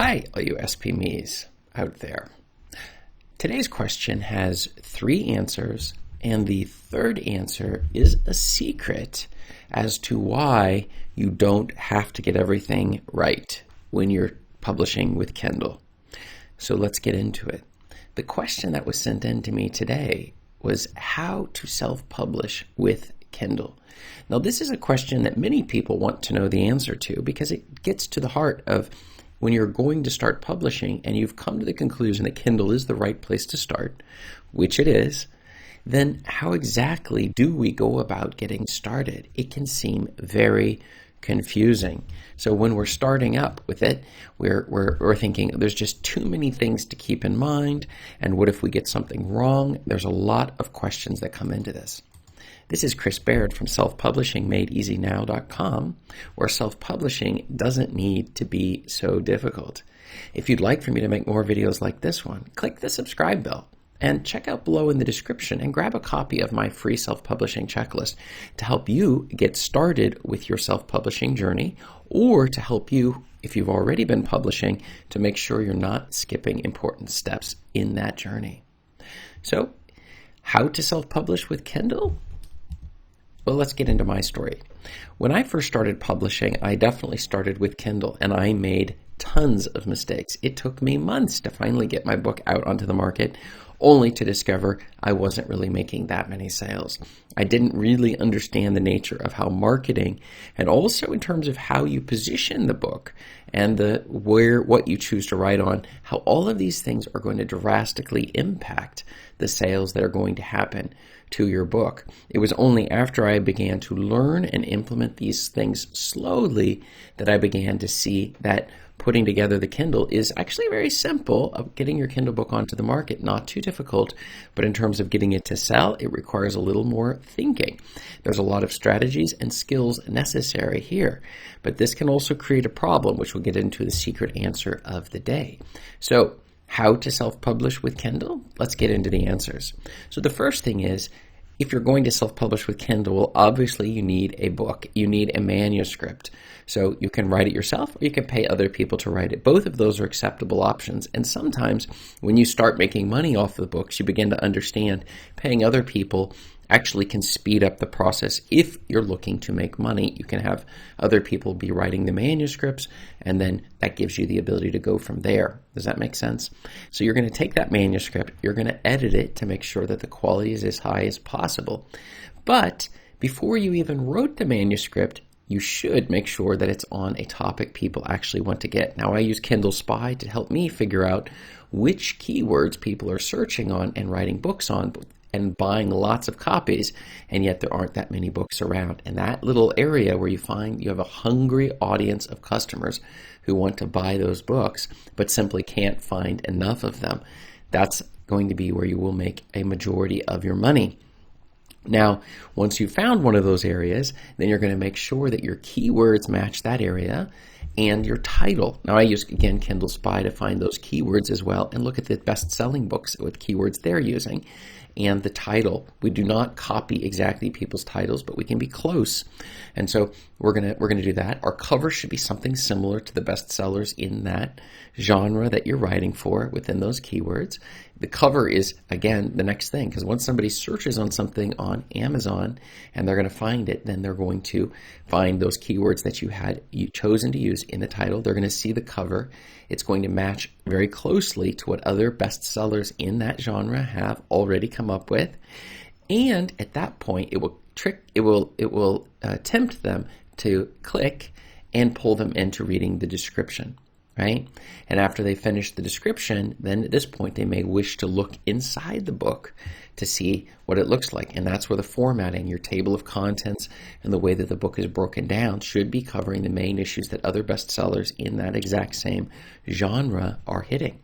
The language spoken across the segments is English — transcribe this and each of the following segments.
Hi, all you SPMEs out there. Today's question has 3 answers, and the third answer is a secret as to why you don't have to get everything right when you're publishing with Kindle. So let's get into it. The question that was sent in to me today was how to self-publish with Kindle. Now, this is a question that many people want to know the answer to because it gets to the heart of when you're going to start publishing and you've come to the conclusion that Kindle is the right place to start, which it is, then how exactly do we go about getting started? It can seem very confusing. So when we're starting up with it, we're thinking there's just too many things to keep in mind, and what if we get something wrong? There's a lot of questions that come into this. This is Chris Baird from selfpublishingmadeeasynow.com, where self-publishing doesn't need to be so difficult. If you'd like for me to make more videos like this one, click the subscribe bell and check out below in the description and grab a copy of my free self-publishing checklist to help you get started with your self-publishing journey, or to help you, if you've already been publishing, to make sure you're not skipping important steps in that journey. So, how to self-publish with Kindle? Well, let's get into my story. When I first started publishing, I definitely started with Kindle, and I made tons of mistakes. It took me months to finally get my book out onto the market, only to discover I wasn't really making that many sales. I didn't really understand the nature of how marketing, and also in terms of how you position the book and what you choose to write on, how all of these things are going to drastically impact the sales that are going to happen to your book. It was only after I began to learn and implement these things slowly that I began to see that putting together the Kindle is actually very simple of getting your Kindle book onto the market, not too difficult, but in terms of getting it to sell, it requires a little more thinking. There's a lot of strategies and skills necessary here, but this can also create a problem, which we'll get into the secret answer of the day. So, how to self-publish with Kindle? Let's get into the answers. So the first thing is, if you're going to self-publish with Kindle, well, obviously you need a book. You need a manuscript. So you can write it yourself, or you can pay other people to write it. Both of those are acceptable options. And sometimes when you start making money off the books, you begin to understand paying other people actually can speed up the process. If you're looking to make money, you can have other people be writing the manuscripts, and then that gives you the ability to go from there. Does that make sense? So you're going to take that manuscript, you're going to edit it to make sure that the quality is as high as possible. But before you even wrote the manuscript, you should make sure that it's on a topic people actually want to get. Now, I use KDSpy to help me figure out which keywords people are searching on and writing books on, and buying lots of copies, and yet there aren't that many books around. And that little area where you find you have a hungry audience of customers who want to buy those books, but simply can't find enough of them, that's going to be where you will make a majority of your money. Now, once you've found one of those areas, then you're going to make sure that your keywords match that area and your title. Now, I use, again, KDSpy to find those keywords as well and look at the best-selling books with keywords they're using. And the title. We do not copy exactly people's titles, but we can be close. And so we're gonna do that. Our cover should be something similar to the bestsellers in that genre that you're writing for within those keywords. The cover is, again, the next thing, because once somebody searches on something on Amazon and they're going to find it, then they're going to find those keywords that you chosen to use in the title. They're going to see the cover. It's going to match very closely to what other bestsellers in that genre have already come up with. And at that point, it will tempt them to click and pull them into reading the description. Right? And after they finish the description, then at this point they may wish to look inside the book to see what it looks like. And that's where the formatting, your table of contents, and the way that the book is broken down should be covering the main issues that other bestsellers in that exact same genre are hitting.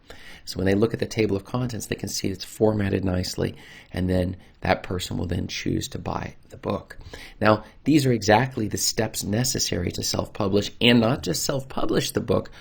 So when they look at the table of contents, they can see it's formatted nicely, and then that person will then choose to buy the book. Now, these are exactly the steps necessary to self-publish, and not just self-publish the book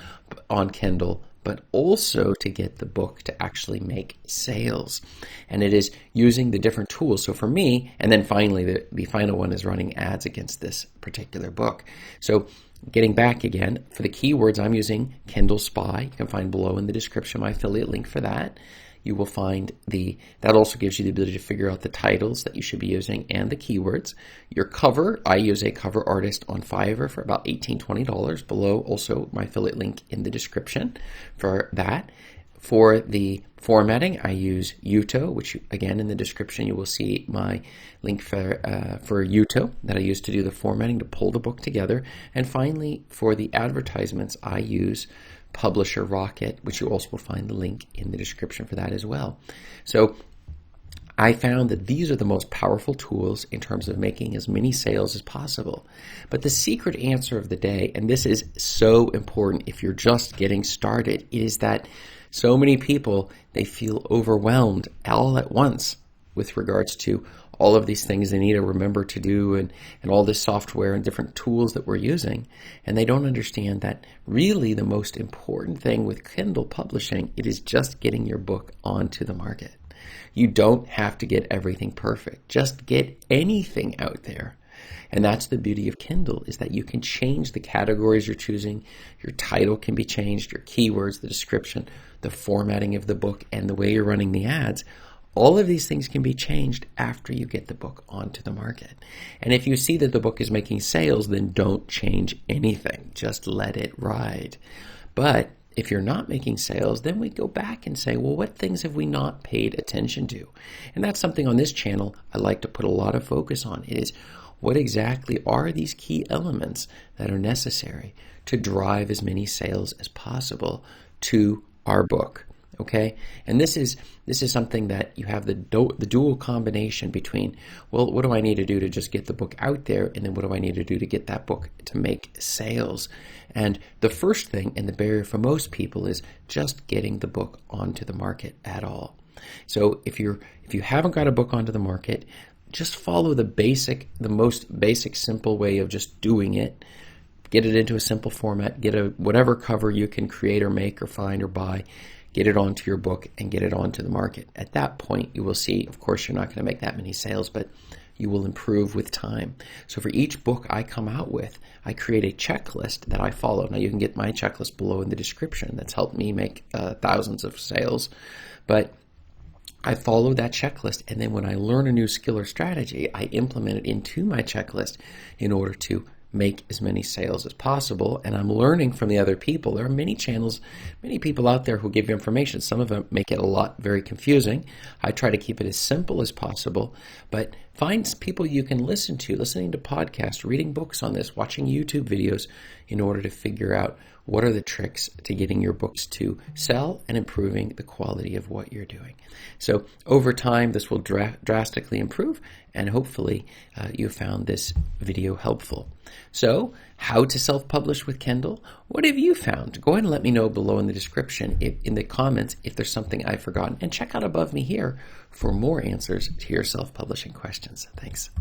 on Kindle, but also to get the book to actually make sales. And it is using the different tools. So for me, and then finally, the final one is running ads against this particular book. So getting back again, for the keywords, I'm using KDSpy. You can find below in the description my affiliate link for that. You will find that also gives you the ability to figure out the titles that you should be using and the keywords. Your cover, I use a cover artist on Fiverr for about $18, $20. Below also my affiliate link in the description for that. For the formatting, I use Uto, which again in the description you will see my link for Uto that I use to do the formatting to pull the book together. And finally, for the advertisements, I use Publisher Rocket, which you also will find the link in the description for that as well. So I found that these are the most powerful tools in terms of making as many sales as possible. But the secret answer of the day, and this is so important if you're just getting started, is that so many people, they feel overwhelmed all at once with regards to all of these things they need to remember to do and all this software and different tools that we're using. And they don't understand that really the most important thing with Kindle publishing, it is just getting your book onto the market. You don't have to get everything perfect. Just get anything out there. And that's the beauty of Kindle, is that you can change the categories you're choosing. Your title can be changed, your keywords, the description, the formatting of the book, and the way you're running the ads. All of these things can be changed after you get the book onto the market. And if you see that the book is making sales, then don't change anything. Just let it ride. But if you're not making sales, then we go back and say, well, what things have we not paid attention to? And that's something on this channel I like to put a lot of focus on, is what exactly are these key elements that are necessary to drive as many sales as possible to our book. Okay, and this is something that you have the dual combination between, well, what do I need to do to just get the book out there, and then what do I need to do to get that book to make sales? And the first thing, and the barrier for most people, is just getting the book onto the market at all. So if you haven't got a book onto the market, just follow the most basic, simple way of just doing it. Get it into a simple format. Get whatever cover you can create or make or find or buy. Get it onto your book and get it onto the market. At that point, you will see, of course, you're not going to make that many sales, but you will improve with time. So for each book I come out with, I create a checklist that I follow. Now, you can get my checklist below in the description. That's helped me make thousands of sales. But I follow that checklist, and then when I learn a new skill or strategy, I implement it into my checklist in order to make as many sales as possible. And I'm learning from the other people. There are many channels, many people out there who give you information. Some of them make it a lot very confusing. I try to keep it as simple as possible, but find people you can listen to, listening to podcasts, reading books on this, watching YouTube videos in order to figure out what are the tricks to getting your books to sell and improving the quality of what you're doing. So over time, this will drastically improve, and hopefully you found this video helpful. So how to self-publish with Kindle? What have you found? Go ahead and let me know below in the description, in the comments, if there's something I've forgotten. And check out above me here for more answers to your self-publishing questions. Thanks.